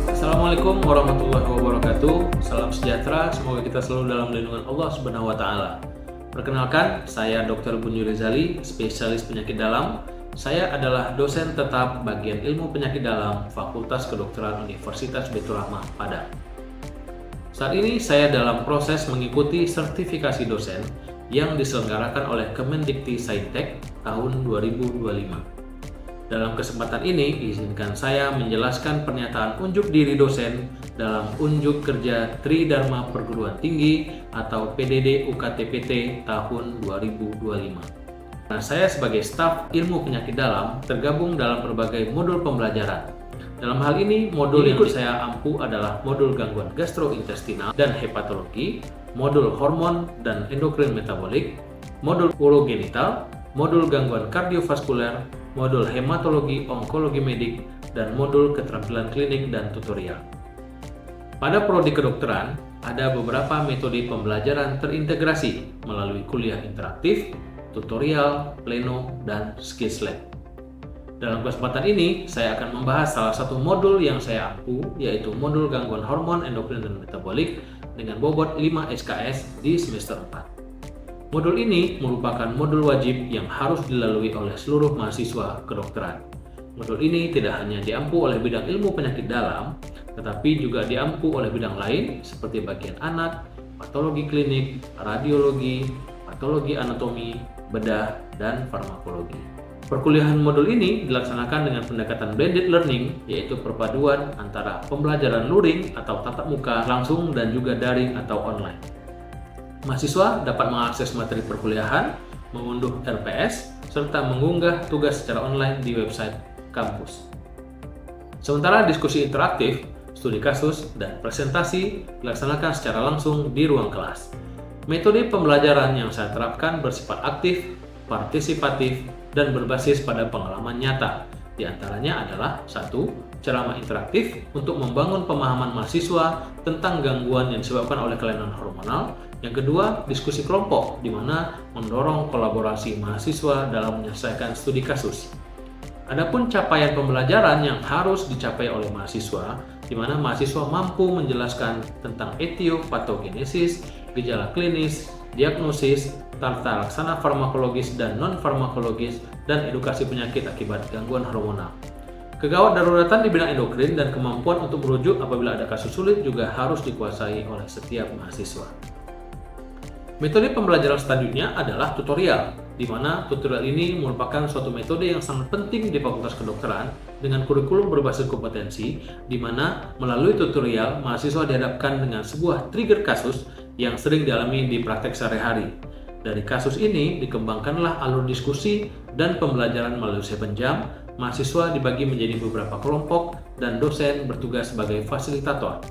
Assalamualaikum warahmatullahi wabarakatuh. Salam sejahtera, semoga kita selalu dalam lindungan Allah Subhanahu wa taala. Perkenalkan, saya Dr. Bunyu Rizali, spesialis penyakit dalam. Saya adalah dosen tetap bagian ilmu penyakit dalam Fakultas Kedokteran Universitas Baitur Rahmah, Padang. Saat ini saya dalam proses mengikuti sertifikasi dosen yang diselenggarakan oleh Kemendikti-Saintek tahun 2025. Dalam kesempatan ini, izinkan saya menjelaskan pernyataan unjuk diri dosen dalam Unjuk Kerja Tridharma Perguruan Tinggi atau PDD UKT-PT tahun 2025. Nah, saya sebagai staf ilmu penyakit dalam tergabung dalam berbagai modul pembelajaran. Dalam hal ini, modul yang saya ampu adalah modul gangguan gastrointestinal dan hepatologi, modul hormon dan endokrin metabolik, modul urogenital, modul gangguan kardiovaskuler, modul hematologi onkologi medik, dan modul keterampilan klinik dan tutorial. Pada prodi kedokteran, ada beberapa metode pembelajaran terintegrasi melalui kuliah interaktif, tutorial, pleno, dan skills lab. Dalam kesempatan ini, saya akan membahas salah satu modul yang saya ampu, yaitu modul gangguan hormon, endokrin, dan metabolik dengan bobot 5 SKS di semester 4. Modul ini merupakan modul wajib yang harus dilalui oleh seluruh mahasiswa kedokteran. Modul ini tidak hanya diampu oleh bidang ilmu penyakit dalam, tetapi juga diampu oleh bidang lain seperti bagian anak, patologi klinik, radiologi, patologi anatomi, bedah, dan farmakologi. Perkuliahan modul ini dilaksanakan dengan pendekatan blended learning, yaitu perpaduan antara pembelajaran luring atau tatap muka langsung dan juga daring atau online. Mahasiswa dapat mengakses materi perkuliahan, mengunduh RPS, serta mengunggah tugas secara online di website kampus. Sementara diskusi interaktif, studi kasus, dan presentasi dilaksanakan secara langsung di ruang kelas. Metode pembelajaran yang saya terapkan bersifat aktif, partisipatif, dan berbasis pada pengalaman nyata. Di antaranya adalah 1. Ceramah interaktif untuk membangun pemahaman mahasiswa tentang gangguan yang disebabkan oleh kelainan hormonal. Yang kedua, diskusi kelompok, di mana mendorong kolaborasi mahasiswa dalam menyelesaikan studi kasus. Adapun capaian pembelajaran yang harus dicapai oleh mahasiswa, di mana mahasiswa mampu menjelaskan tentang etiopatogenesis, gejala klinis, diagnosis, tata laksana farmakologis dan non-farmakologis, dan edukasi penyakit akibat gangguan hormonal. Kegawat daruratan di bidang endokrin dan kemampuan untuk merujuk apabila ada kasus sulit juga harus dikuasai oleh setiap mahasiswa. Metode pembelajaran selanjutnya adalah tutorial, di mana tutorial ini merupakan suatu metode yang sangat penting di Fakultas Kedokteran dengan kurikulum berbasis kompetensi, di mana melalui tutorial mahasiswa dihadapkan dengan sebuah trigger kasus yang sering dialami di praktek sehari-hari. Dari kasus ini dikembangkanlah alur diskusi dan pembelajaran melalui 7 jam. Mahasiswa dibagi menjadi beberapa kelompok dan dosen bertugas sebagai fasilitator.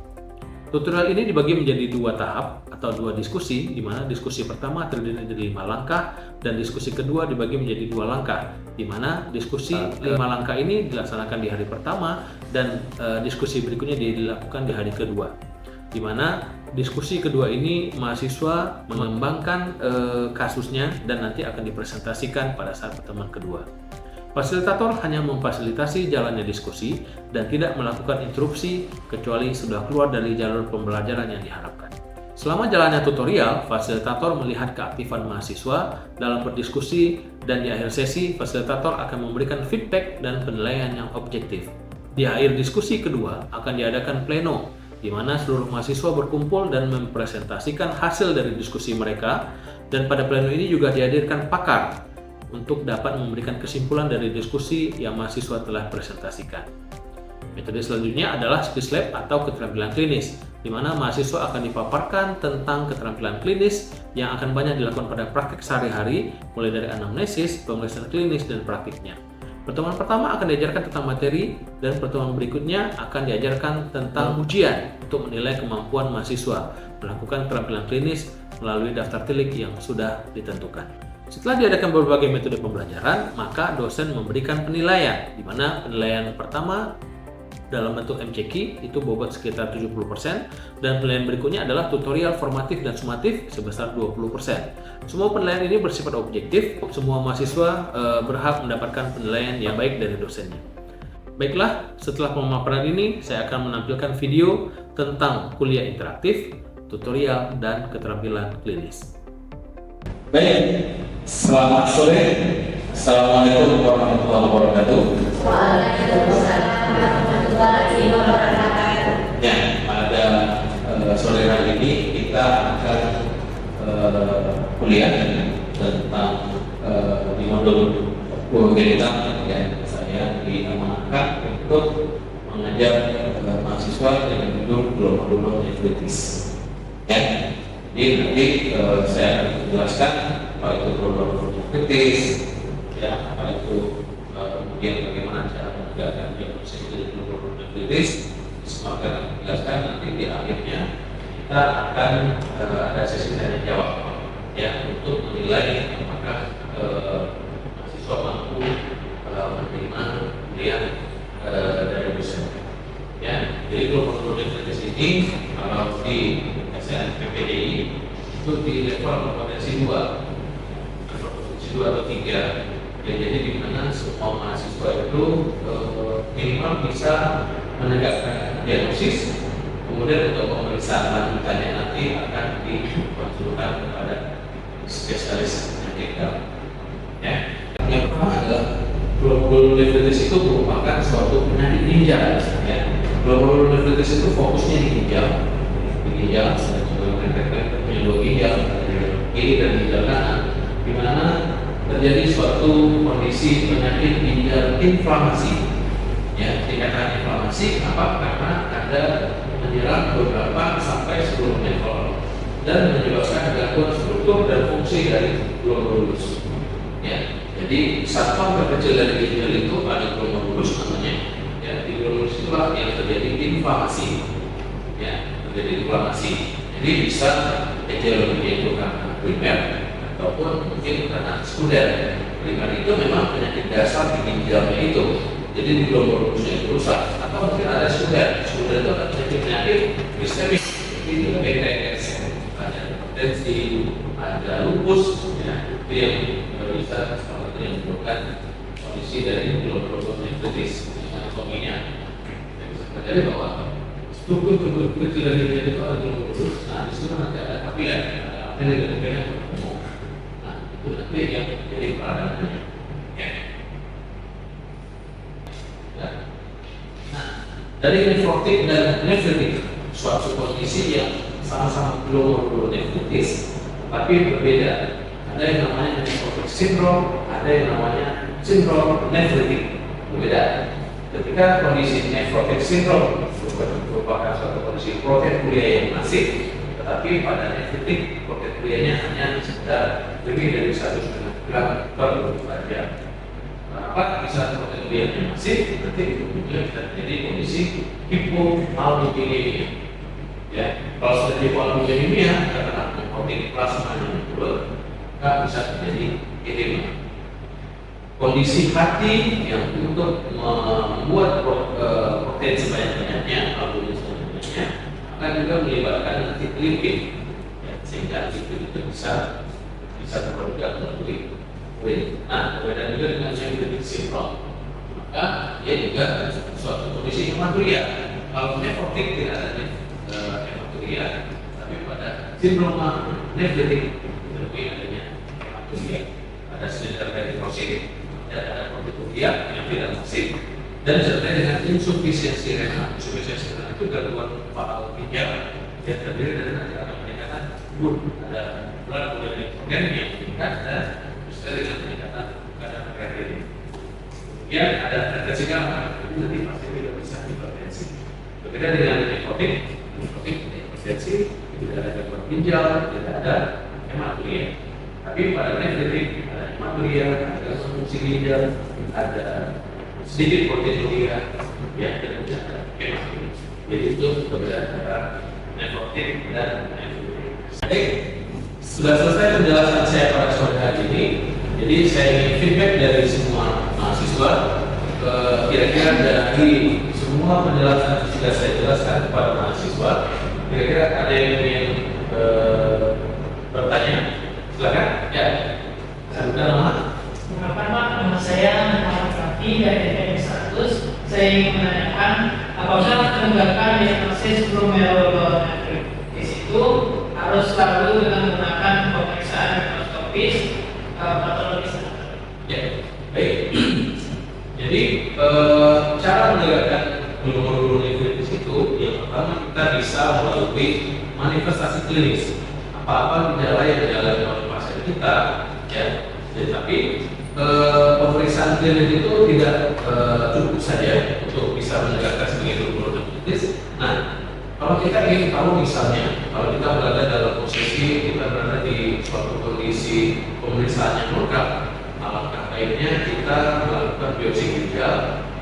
Tutorial ini dibagi menjadi 2 tahap atau 2 diskusi, di mana diskusi pertama terdiri dari 5 langkah dan diskusi kedua dibagi menjadi 2 langkah, di mana diskusi 5 langkah ini dilaksanakan di hari pertama dan diskusi berikutnya dilakukan di hari kedua. Di mana diskusi kedua ini mahasiswa mengembangkan kasusnya dan nanti akan dipresentasikan pada saat pertemuan kedua. Fasilitator hanya memfasilitasi jalannya diskusi dan tidak melakukan interupsi kecuali sudah keluar dari jalur pembelajaran yang diharapkan. Selama jalannya tutorial, fasilitator melihat keaktifan mahasiswa dalam berdiskusi dan di akhir sesi, fasilitator akan memberikan feedback dan penilaian yang objektif. Di akhir diskusi kedua akan diadakan pleno, di mana seluruh mahasiswa berkumpul dan mempresentasikan hasil dari diskusi mereka, dan pada pleno ini juga dihadirkan pakar untuk dapat memberikan kesimpulan dari diskusi yang mahasiswa telah presentasikan. Metode selanjutnya adalah skills lab atau keterampilan klinis, di mana mahasiswa akan dipaparkan tentang keterampilan klinis yang akan banyak dilakukan pada praktik sehari-hari, mulai dari anamnesis, pemeriksaan klinis, dan praktiknya. Pertemuan pertama akan diajarkan tentang materi, dan pertemuan berikutnya akan diajarkan tentang ujian untuk menilai kemampuan mahasiswa. melakukan keterampilan klinis melalui daftar tilik yang sudah ditentukan. Setelah diadakan berbagai metode pembelajaran, maka dosen memberikan penilaian, di mana penilaian pertama dalam bentuk MCQ itu bobot sekitar 70%, dan penilaian berikutnya adalah tutorial formatif dan sumatif sebesar 20%. Semua penilaian ini bersifat objektif, semua mahasiswa berhak mendapatkan penilaian yang baik dari dosennya. Baiklah, setelah pemaparan ini saya akan menampilkan video tentang kuliah interaktif, tutorial, dan keterampilan klinis. Baik, selamat sore. Assalamualaikum warahmatullahi wabarakatuh. Waalaikumsalam warahmatullahi wabarakatuh. Ya, pada sore hari ini kita akan kuliah tentang di modul Genital, ya. Saya diamanahkan untuk mengajar mahasiswa dengan judul gelombang-gelombang nefritis. Ya, jadi nanti saya akan menjelaskan apa itu gelombang-gelombang nefritis, ya, apa itu kemudian bagaimana cara menegakkan diagnosis dari gelombang-gelombang nefritis. Semua akan menjelaskan nanti di akhirnya kita akan ada sesi tanya jawab, ya, untuk menilai apakah mahasiswa mampu menerima kuliah dari dosen. Ya, jadi gelombang-gelombang nefritis ini kalau di SNMPTI itu di level kompetensi 2 atau 3. Ya, jadi di mana semua mahasiswa itu minimal bisa menegakkan diagnosis, kemudian untuk pemeriksaan lanjutannya nanti akan dikonsultasikan kepada spesialis penyakit dalam. Ya, yang pertama adalah gelombang nefritis itu merupakan suatu penyakit ginjal. Ya, gelombang nefritis itu fokusnya di ginjal, penyebab ginjal kiri dan ginjal kanan, di mana terjadi suatu kondisi penyakit ginjal inflamasi. Ya, tingkatan inflamasi apa? Karena ada menyerang beberapa sampai 10 level dan menyebabkan gangguan struktur dan fungsi dari glomerulus. Ya, jadi satuan terkecil dari ginjal itu pada glomerulus namanya. Ya, di glomerulus itulah yang terjadi inflamasi. Ya, terjadi inflamasi. Jadi bisa etiologinya itu karena primer ataupun mungkin karena sekunder. Primer itu memang penyakit dasar di ginjalnya itu. Jadi di glomerulusnya itu rusak, atau mungkin ada sekunder. Sekunder itu akan penyakit sistemik, itu BTS, ada hipertensi, ada lupus, ya, itu yang bisa salah satu yang menyebabkan kondisi dari glomerulus nefritis. Anatominya bisa terjadi bahwa struktur kecil dari ginjal itu ada glomerulus. Nah, di situ nanti ada kapiler, ada arteri dan vena bertemu. Nah, itu nanti yang menjadi peradanannya. Ya. Dari nefrotik dan nefritik, suatu kondisi yang sama-sama glomerulonefritis tapi berbeda. Ada yang namanya nefrotik sindrom, ada yang namanya sindrom nefritik, berbeda. Ketika kondisi nefrotik sindrom merupakan suatu kondisi proteinuria yang masif, tetapi pada nefritik proteinuria hanya sekitar lebih dari 1,5 gram per jam. Kenapa bisa proteinuria masif? Nanti ujung-ujungnya bisa terjadi kondisi hipoalbuminemia. Ya, kalau sudah hipoalbuminemia karena protein plasma yang turun, maka bisa terjadi edema. Kondisi hati yang untuk membuat protein sebanyak-banyaknya, albumin sebanyak-banyaknya, akan juga melibatkan nanti lipid, ya, sehingga lipid itu bisa terproduksi melalui urin. Nah, berbeda juga dengan nefritik sindrom, maka dia juga suatu kondisi hematuria. Kalau nefrotik tidak ada hematuria, tapi pada sindrom nefritik lebih adanya hematuria. Ada sedikit eritrosit dan ada proteinuria yang tidak masif, dan disertai dengan insufisiensi renal. Insufisiensi renal itu gangguan faal ginjal yang terdiri dari peningkatan ada blood volume yang meningkat dan dengan peningkatan kadar kreatin. Kemudian ada hipertensi gamma, itu nanti pasti tidak bisa hipertensi. Berbeda dengan nefrotik hipertensi, tidak ada gangguan ginjal, tidak ada hematuria. Tapi pada nefritik ada hematuria, ada fungsi ginjal, ada sedikit proteinuria, ya, dan ada hematuria. Jadi itu berbeda antara nefotik, dan nefotik. Baik, sudah selesai penjelasan saya pada sore hari ini. Jadi saya ingin feedback dari semua mahasiswa. Kira-kira dari semua penjelasan yang sudah saya jelaskan kepada mahasiswa, kira-kira ada yang ingin bertanya? Silakan. Ya, sebutkan nama. Perkenalkan Pak, nama saya Muhammad Rafi dari TPM 100. Saya ingin menanyakan apakah penegakan diagnosis glomerulonephritis itu harus selalu dengan menggunakan pemeriksaan mikroskopis patologis? Ya, baik. Jadi cara menegakkan glomerulonephritis itu yang pertama kita bisa melalui manifestasi klinis. Apa-apa gejala yang dialami oleh pasien kita, ya. Tetapi pemeriksaan klinis itu tidak cukup saja untuk bisa menegakkan sebagai glomerulonephritis. Nah, kalau kita ingin tahu misalnya, kalau kita berada dalam posisi kita berada di suatu kondisi pemeriksaan yang lengkap, alangkah baiknya kita melakukan biopsi ginjal,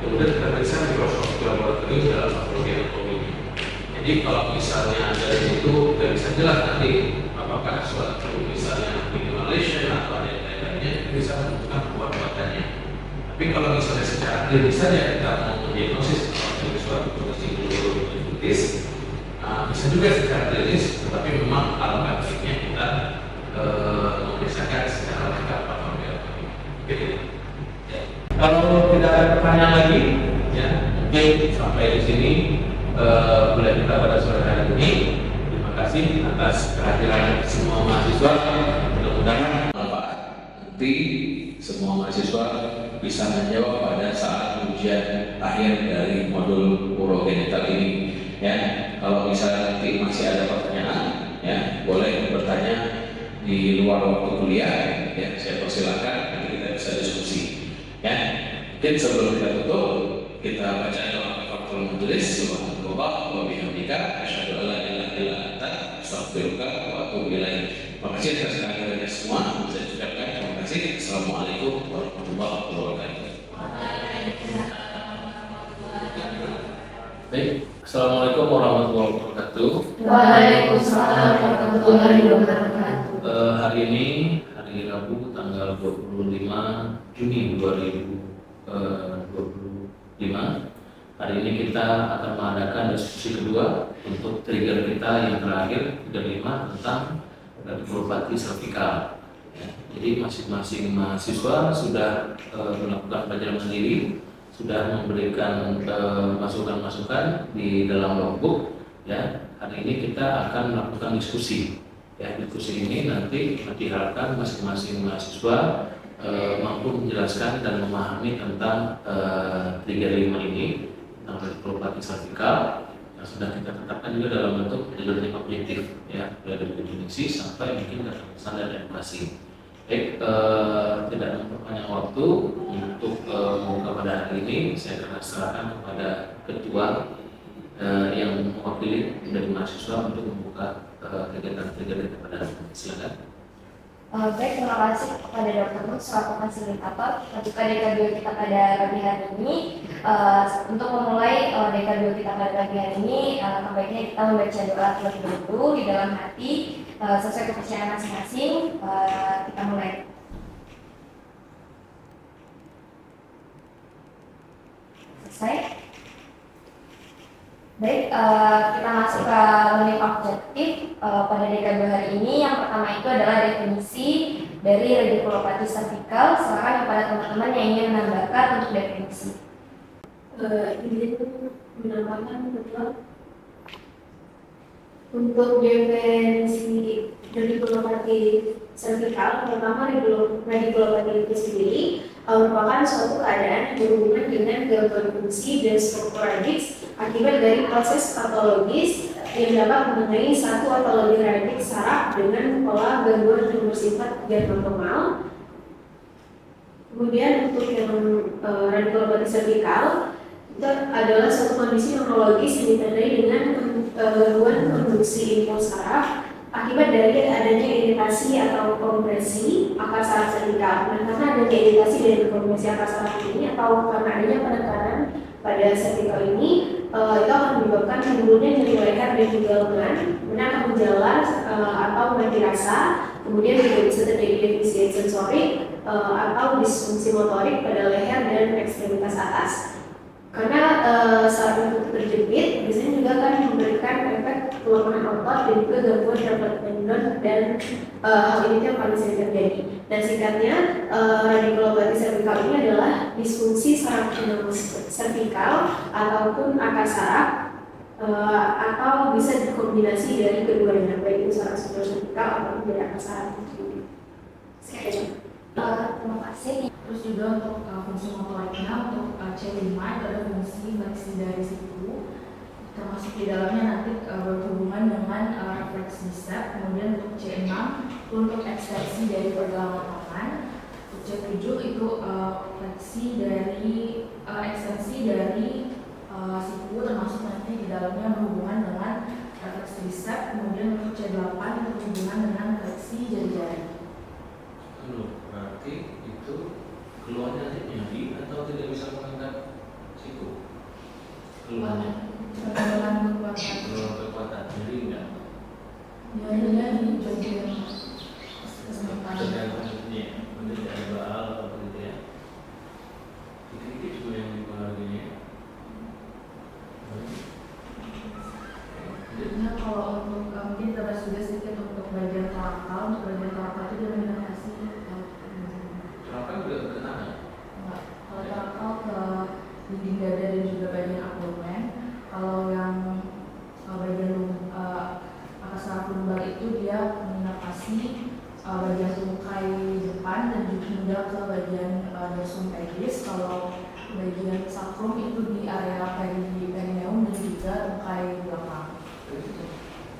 kemudian kita periksa mikroskopik laboratorium dalam patologi anatomi. Jadi kalau misalnya dari situ kita bisa jelas nanti apakah suatu misalnya minimal lesion atau ada yang lainnya, bisa menentukan kekuatannya. Tapi kalau misalnya secara klinis saja kita mau mendiagnosis dari suatu kondisi glomerulonephritis, bisa juga secara klinis, tetapi memang alangkah baiknya kita memeriksakan secara lengkap patologi anatomi. Gitu. Ya. Kalau tidak ada pertanyaan lagi, ya mungkin sampai di sini kuliah kita pada sore hari ini. Terima kasih atas kehadiran semua mahasiswa. Mudah-mudahan bermanfaat. Nanti semua mahasiswa bisa menjawab pada saat ujian akhir dari modul urogenital ini. Ya, kalau misalnya nanti masih ada pertanyaan, ya boleh bertanya di luar waktu kuliah. Ya, saya persilakan nanti kita bisa diskusi. Ya, mungkin sebelum kita tutup, kita baca doa kafaratul majelis. Subhanallah wa bihamdika asyhadu an la ilaha illa anta astaghfiruka wa atubu ilaik. Terima kasih atas kehadirannya semua. Saya ucapkan terima kasih. Assalamualaikum warahmatullahi wabarakatuh. Baik, Assalamualaikum warahmatullahi wabarakatuh. Waalaikumsalam warahmatullahi wabarakatuh. Hari ini hari Rabu tanggal 25 Juni 2025. Hari ini kita akan mengadakan diskusi kedua untuk trigger kita yang terakhir, trigger 5 tentang radikulopati servikal. Ya, jadi masing-masing mahasiswa sudah melakukan pelajaran mandiri, sudah memberikan masukan-masukan di dalam logbook. Ya, hari ini kita akan melakukan diskusi. Ya, diskusi ini nanti diharapkan masing-masing mahasiswa mampu menjelaskan dan memahami tentang trigger 5 ini, tentang radikulopati servikal yang sudah kita tetapkan juga dalam bentuk learning objektif, ya, mulai dari definisi sampai mungkin data standar dan edukasi. Baik, tidak memperpanjang waktu untuk membuka pada hari ini, saya akan serahkan kepada ketua yang mewakili dari mahasiswa untuk membuka kegiatan-kegiatan kita pada hari ini. Silakan. Baik, terima kasih kepada Dr. Nur selaku fasilitator ketika DK2 kita pada pagi hari ini. Untuk memulai DK2 kita pada pagi hari ini, baiknya kita membaca doa terlebih dahulu di dalam hati sesuai kepercayaan masing-masing. Kita mulai. Selesai. Baik, kita masuk ke learning objektif pada DK2 hari ini. Yang pertama itu adalah definisi dari radikulopati servikal. Silakan kepada teman-teman yang ingin menambahkan untuk definisi. Izin menambahkan betul. Untuk definisi radikulopati servikal, pertama radikulopati itu sendiri merupakan suatu keadaan yang berhubungan dengan gangguan fungsi dan struktur radix akibat dari proses patologis yang dapat mengenai satu atau lebih radix saraf dengan pola gangguan yang bersifat tidak normal. Kemudian untuk yang radikulopati servikal itu adalah suatu kondisi neurologis yang ditandai dengan gangguan produksi impuls saraf akibat dari adanya iritasi atau kompresi akar saraf servikal. Nah, karena adanya iritasi dari kompresi akar saraf ini atau karena adanya penekanan pada servikal ini, itu akan menyebabkan timbulnya nyeri leher dan juga lengan, kemudian akan menjalar atau mati rasa, kemudian juga bisa terjadi defisiensi sensorik atau disfungsi motorik pada leher dan ekstremitas atas. Karena saat itu terjepit, biasanya juga akan memberikan efek pelemahan otot dan juga gangguan dapat tendon dan hal ini yang paling sering terjadi. Dan singkatnya, radikulopati servikal ini adalah disfungsi saraf servikal ataupun akar saraf atau bisa dikombinasi dari keduanya, baik itu saraf servikal ataupun dari akar saraf. Sekian. Terima kasih. Terus juga untuk fungsi motoriknya, untuk C5 itu ada fungsi maxillaris situ, termasuk di dalamnya nanti berhubungan dengan refleks bicep. Kemudian untuk C6 untuk ekstensi dari pergelangan tangan. Untuk C7 itu fleksi dari ekstensi dari siku, termasuk nanti di dalamnya berhubungan dengan refleks bicep. Kemudian untuk C8 berhubungan dengan fleksi jari-jari. Berarti itu keluarnya nyeri atau tidak bisa mengangkat siku? Keluarnya Pergelangan kekuatan nyeri enggak? nyerinya di bagian kesemutan. Tergantung maksudnya, mungkin ada baal atau begitu ya. Dikit-dikit juga yang dipengaruhinya. Jadinya kalau untuk mungkin kita bahas juga sedikit untuk bagian torakal. Untuk bagian torakal itu didominasi Kenapa juga ke tangan? enggak. Kalau torakal ke dinding dada dan juga bagian abdomen. Kalau yang bagian atas saraf lumbar itu dia menginnervasi bagian tungkai depan dan juga ke bagian dorsum pedis. Kalau bagian sacrum itu di area perineum dan juga tungkai belakang.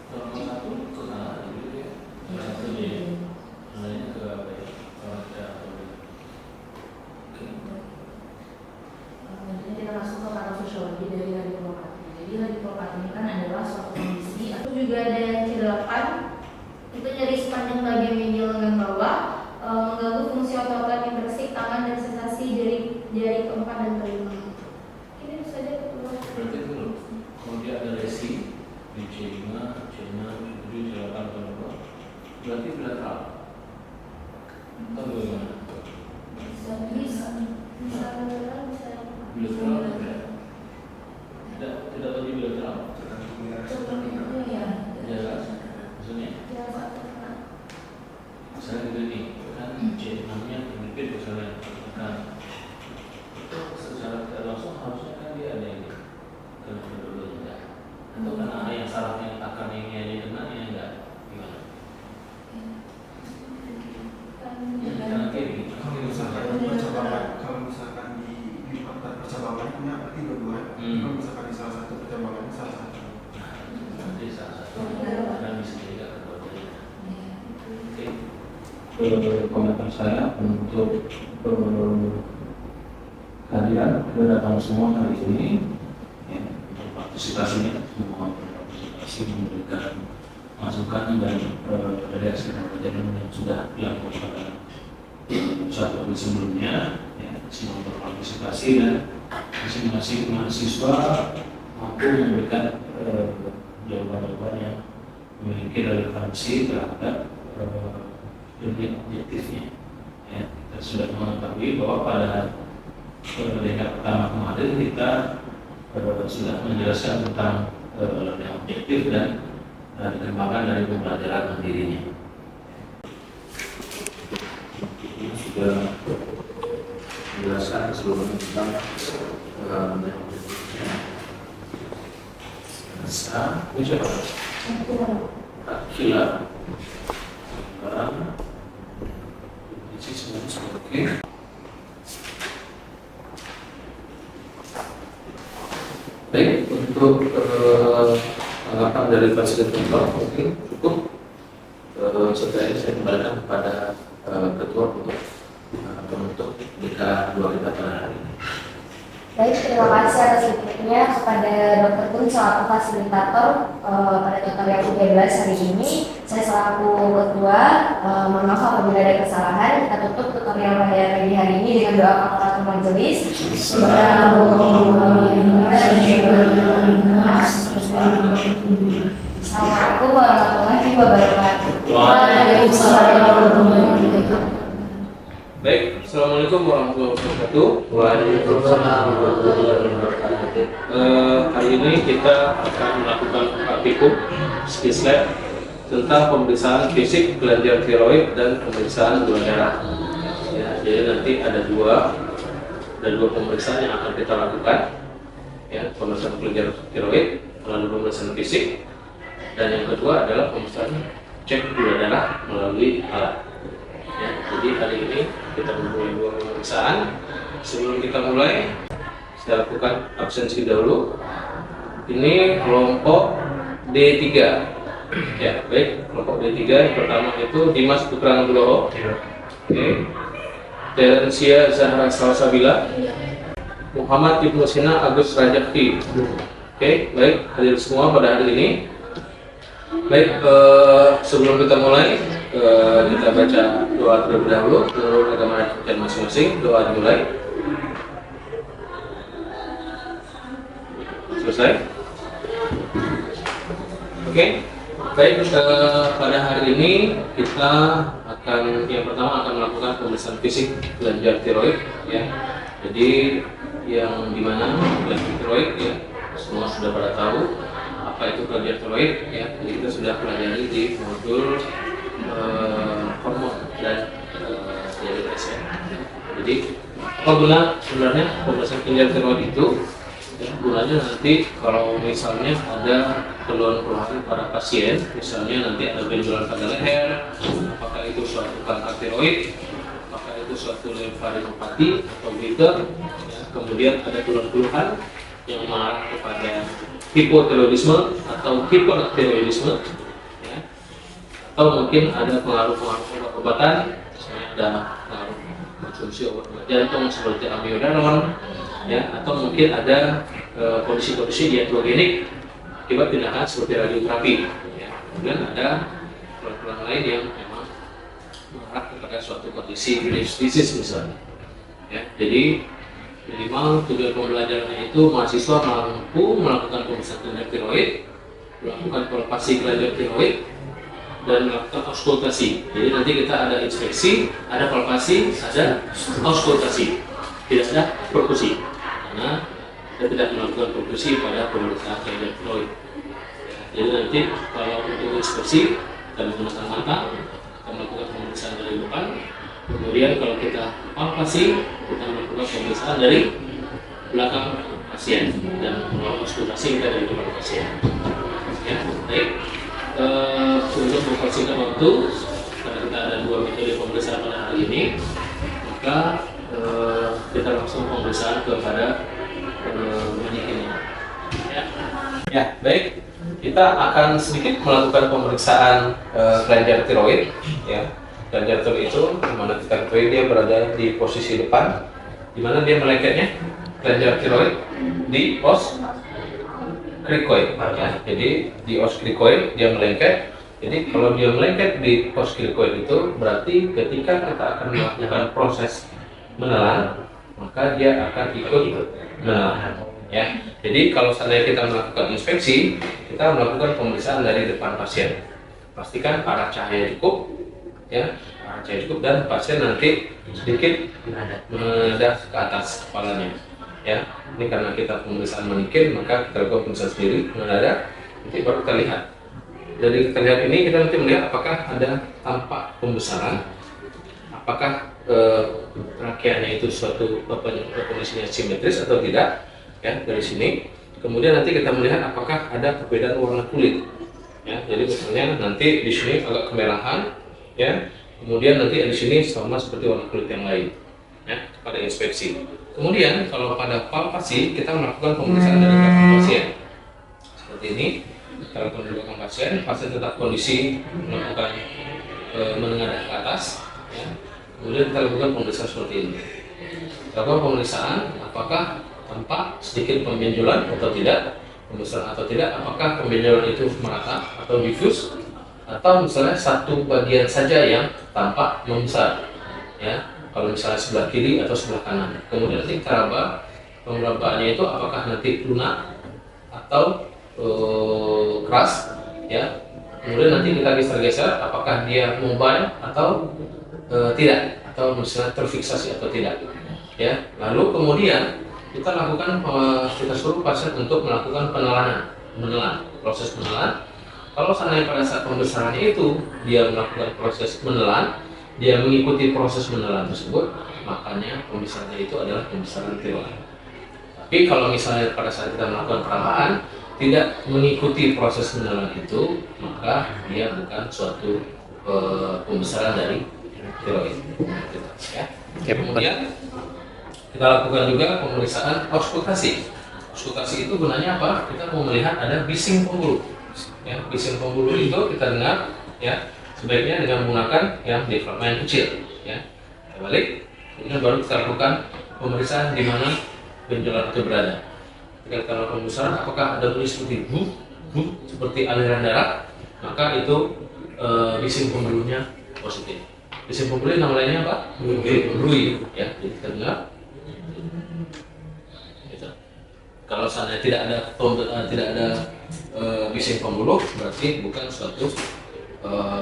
Kalau satu ke kanan gitu ya. Satu ya. Lainnya ke apa ya? Kalau tidak Nantinya kita masuk ke patofisiologi dari radikulopati. Jadi radikulopati ini kan adalah suatu kondisi. Itu juga ada yang C8, itu nyeri sepanjang bagian medial lengan bawah, mengganggu fungsi otot intersik tangan dan sensasi jari keempat dan kelima. Ini bisa aja keluar. berarti itu loh. Kalau dia ada lesi di C5, C6, C7, C8, berarti bilateral. Atau bagaimana? Bisa Bilateral tidak? Tidak lagi bilateral? seperti itu ya. Ya kan? Maksudnya? Ya, satu kena. Misalnya gitu nih, kan C6-nya terlipit misalnya, kan itu secara tidak langsung harusnya kan dia ada ini kedua-duanya, atau karena yang sarafnya akan ini aja kena ya enggak gimana? Kanan kiri. Kalau misalkan di percabangan punya berarti dua-dua. Kalau misalkan di salah satu percabangan salah satu. Nanti salah satu akan bisa juga kedua-duanya. Komentar saya untuk kalian kedatangan semua hari ini ya, untuk partisipasinya semua berpartisipasi memberikan masukan dan reaksi perjalanan yang sudah dilakukan pada satu hari sebelumnya ya, semua berpartisipasi dan masing-masing mahasiswa mampu memberikan jawaban-jawaban yang memiliki relevansi terhadap dunia objektifnya. Ya, kita sudah mengetahui bahwa pada dekat pertama kemarin kita sudah menjelaskan tentang yang objektif dan dikembangkan dari pembelajaran mandirinya. Sudah menjelaskan sebelumnya tentang yang objektifnya. Masa, ucapan, akhilah, barang, isi semua sebagai baik untuk tanggapan dari fasilitator mungkin cukup. Setelah ini saya kembalikan kepada ketua untuk penutup DK2 kita pada hari ini. Baik, terima kasih atas inputnya kepada Dr. Kun selaku fasilitator pada tutorial 13 hari ini. Saya selaku ketua, mohon maaf apabila ada kesalahan. Kita tutup tutorial pada pagi hari ini dengan doa kafaratul majelis. Assalamualaikum warahmatullahi wabarakatuh. Waalaikumsalam warahmatullahi wabarakatuh. Baik, Assalamualaikum warahmatullahi wabarakatuh. Waalaikumsalam warahmatullahi wabarakatuh. Hari ini kita akan melakukan praktikum skills lab tentang pemeriksaan fisik kelenjar tiroid dan pemeriksaan gula darah. Ya, jadi nanti ada dua pemeriksaan yang akan kita lakukan. Ya, pemeriksaan kelenjar tiroid melalui pemeriksaan fisik, dan yang kedua adalah pemeriksaan cek gula darah melalui alat. Ya, jadi hari ini kita memulai dua pemeriksaan. Sebelum kita mulai, saya lakukan absensi dahulu. Ini kelompok D3. Ya, baik, kelompok D3 yang pertama itu Dimas Putra Nugroho. Oke. Terencia Zahra Salsabila. Muhammad Ibnu Sina Agus Rajakti. Oke, baik, hadir semua pada hari ini. Baik, sebelum kita mulai, kita baca doa terlebih dahulu menurut agama dan masing-masing. Doa dimulai. Selesai. Oke, baik, pada hari ini kita yang pertama akan melakukan pemeriksaan fisik kelenjar tiroid. Ya, jadi yang dimana kelenjar tiroid, ya, semua sudah pada tahu apa itu kelenjar tiroid, ya. Jadi kita sudah pelajari di modul hormon dan diabetes, ya. Jadi apa guna sebenarnya pemeriksaan kelenjar tiroid itu? Ya, gunanya nanti kalau misalnya ada keluhan-keluhan para pasien, misalnya nanti ada benjolan pada leher, apakah itu suatu kanker tiroid, apakah itu suatu limfadenopati atau goiter, ya. Kemudian ada keluhan-keluhan yang mengarah kepada hipotiroidisme atau hipertiroidisme, ya. Atau mungkin ada pengaruh-pengaruh obat-obatan, misalnya ada pengaruh konsumsi obat jantung seperti amiodaron, ya, atau mungkin ada kondisi-kondisi diatrogenik akibat tindakan seperti radioterapi, ya. Kemudian ada keluhan lain yang memang mengarah kepada suatu kondisi disease misalnya, ya. Jadi minimal tujuan pembelajarannya itu mahasiswa mampu melakukan pemeriksaan kelenjar tiroid, melakukan palpasi kelenjar tiroid, dan melakukan auskultasi. Jadi nanti kita ada inspeksi, ada palpasi, ada auskultasi, tidak ada perkusi, karena kita tidak melakukan perkusi pada pemeriksaan kelenjar tiroid. Jadi nanti kalau untuk inspeksi kita menggunakan mata, kita melakukan pemeriksaan dari depan. Kemudian kalau kita palpasi, kita melakukan pemeriksaan dari belakang pasien, dan melalui auskultasi kita dari depan pasien. Ya, baik. Untuk mempersingkat waktu, karena kita ada dua metode pemeriksaan pada hari ini, maka kita langsung pemeriksaan kepada manikinnya. Ya, baik. Kita akan sedikit melakukan pemeriksaan kelenjar tiroid, ya. Kelenjar tiroid itu dimana kita ketahui dia berada di posisi depan, dimana dia melengketnya kelenjar tiroid di os krikoid, ya. Jadi di os krikoid dia melengket. Jadi kalau dia melengket di os krikoid itu berarti ketika kita akan melakukan proses menelan, maka dia akan ikut menelan, ya. Jadi kalau seandainya kita melakukan inspeksi, kita melakukan pemeriksaan dari depan pasien. Pastikan arah cahaya cukup, ya, arah cahaya cukup, dan pasien nanti sedikit menghadap ke atas kepalanya, ya. Ini karena kita pemeriksaan manikin, maka kita lakukan pemeriksaan sendiri menghadap, nanti baru kita lihat. Dari kita lihat ini, kita nanti melihat apakah ada tampak pembesaran, apakah rakiannya itu suatu kondisinya simetris atau tidak, ya, dari sini. Kemudian nanti kita melihat apakah ada perbedaan warna kulit, ya. Jadi misalnya nanti di sini agak kemerahan, ya. Kemudian nanti di sini sama seperti warna kulit yang lain, ya, pada inspeksi. Kemudian kalau pada palpasi, kita melakukan pemeriksaan dari belakang pasien seperti ini. Kita lakukan dari belakang pasien tetap kondisi melakukan menengadah ke atas, ya. Kemudian kita lakukan pemeriksaan seperti ini. Kita lakukan pemeriksaan apakah tampak sedikit pembenjolan atau tidak, pembesaran atau tidak, apakah pembenjolan itu merata atau diffuse, atau misalnya satu bagian saja yang tampak membesar, ya. Kalau misalnya sebelah kiri atau sebelah kanan. Kemudian nanti kita raba, pemerabaannya itu apakah nanti lunak atau keras, ya. Kemudian nanti kita geser-geser apakah dia mobile atau tidak, atau misalnya terfiksasi atau tidak, ya. Lalu kemudian kita lakukan, kita suruh pasien untuk melakukan menelan, proses menelan. Kalau seandainya pada saat pembesarannya itu dia melakukan proses menelan, dia mengikuti proses menelan tersebut, makanya pembesarannya itu adalah pembesaran tiroid. Tapi kalau misalnya pada saat kita melakukan perabaan tidak mengikuti proses menelan itu, maka dia bukan suatu pembesaran dari tiroid. Ya. Kemudian kita lakukan juga pemeriksaan auskultasi. Auskultasi itu gunanya apa? Kita mau melihat ada bising pembuluh. Ya, bising pembuluh itu kita dengar, ya, sebaiknya dengan menggunakan yang diafragma yang kecil, ya. Kita balik, kemudian baru kita lakukan pemeriksaan di mana benjolan itu berada. Ketika kita lakukan pemeriksaan, apakah ada bunyi seperti bu, seperti aliran darah, maka itu bising pembuluhnya positif. Bising pembuluh nama lainnya apa? Brui, ya. Jadi kita dengar. Gitu. Kalau seandainya tidak ada bising pembuluh, berarti bukan suatu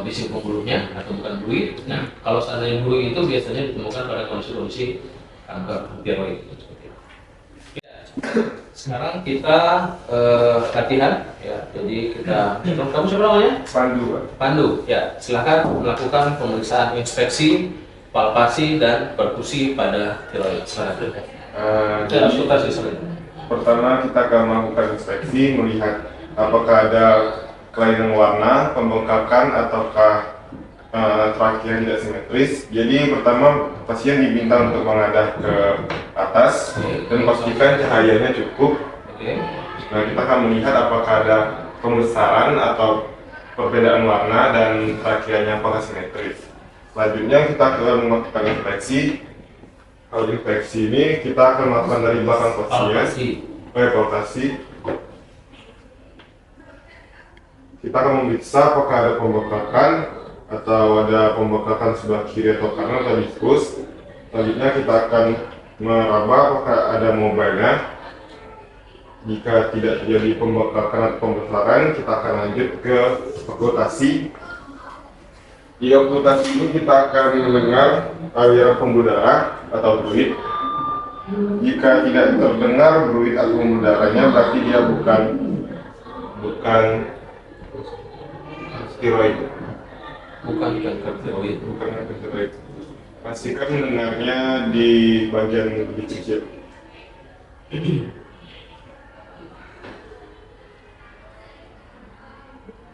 bising pembuluhnya atau bukan brui. Nah, kalau seandainya brui itu biasanya ditemukan pada kondisi-kondisi kanker tiroid. Ya, sekarang kita latihan, ya. Jadi kamu siapa namanya? Pandu. Ya, silakan melakukan pemeriksaan inspeksi, palpasi dan perkusi pada tiroid. Silakan. Pertama kita akan melakukan inspeksi, melihat apakah ada kelainan warna, pembengkakan, ataukah trakea tidak simetris. Jadi pertama pasien diminta untuk menghadap ke atas dan pastikan cahayanya cukup. Nah, kita akan melihat apakah ada pembesaran atau perbedaan warna dan trakeanya apakah simetris. Selanjutnya kita akan melakukan inspeksi. Kalau inspeksi ini kita akan melakukan dari belakang pasien, palpasi. Kita akan memeriksa apakah ada pembengkakan atau ada pembengkakan sebelah kiri atau kanan atau diskus. Selanjutnya kita akan meraba apakah ada mobilnya. Jika tidak terjadi pembengkakan atau pembesaran, kita akan lanjut ke okultasi. Di okultasi ini kita akan mendengar aliran pembuluh darah atau fluid. Jika tidak terdengar fluid atau pembuluh darahnya, berarti dia bukan tiroid. Bukan kanker tiroid. Bukan kanker tiroid. Pastikan mendengarnya di bagian lebih kecil.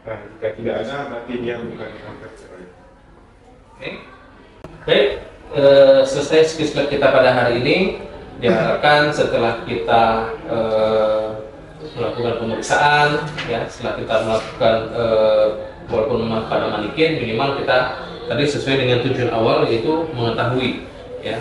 Nah, jika tidak ada, berarti dia bukan kanker tiroid. Oke. Baik, selesai skill kita pada hari ini. Diharapkan setelah kita melakukan pemeriksaan, ya, setelah kita melakukan walaupun pada manikin, minimal kita tadi sesuai dengan tujuan awal, yaitu mengetahui, ya,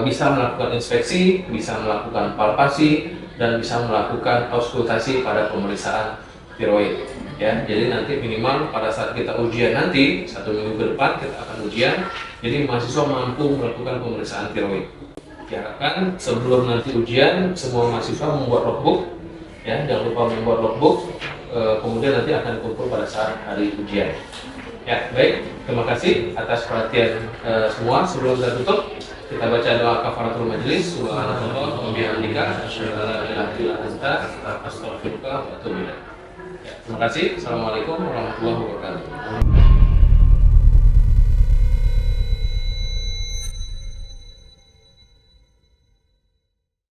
bisa melakukan inspeksi, bisa melakukan palpasi, dan bisa melakukan auskultasi pada pemeriksaan tiroid. Ya, jadi nanti minimal pada saat kita ujian nanti 1 minggu ke depan kita akan ujian, jadi mahasiswa mampu melakukan pemeriksaan tiroid. Diharapkan sebelum nanti ujian semua mahasiswa membuat logbook, ya, jangan lupa membuat logbook, kemudian nanti akan dikumpul pada saat hari ujian. Ya, baik, terima kasih atas perhatian semua. Sebelum kita tutup, kita baca doa kafaratul majelis. Subhanallah wa bihamdika, asyhadu an la ilaha illa anta, astaghfiruka wa atubu ilaik. Terima kasih. Assalamualaikum warahmatullahi wabarakatuh.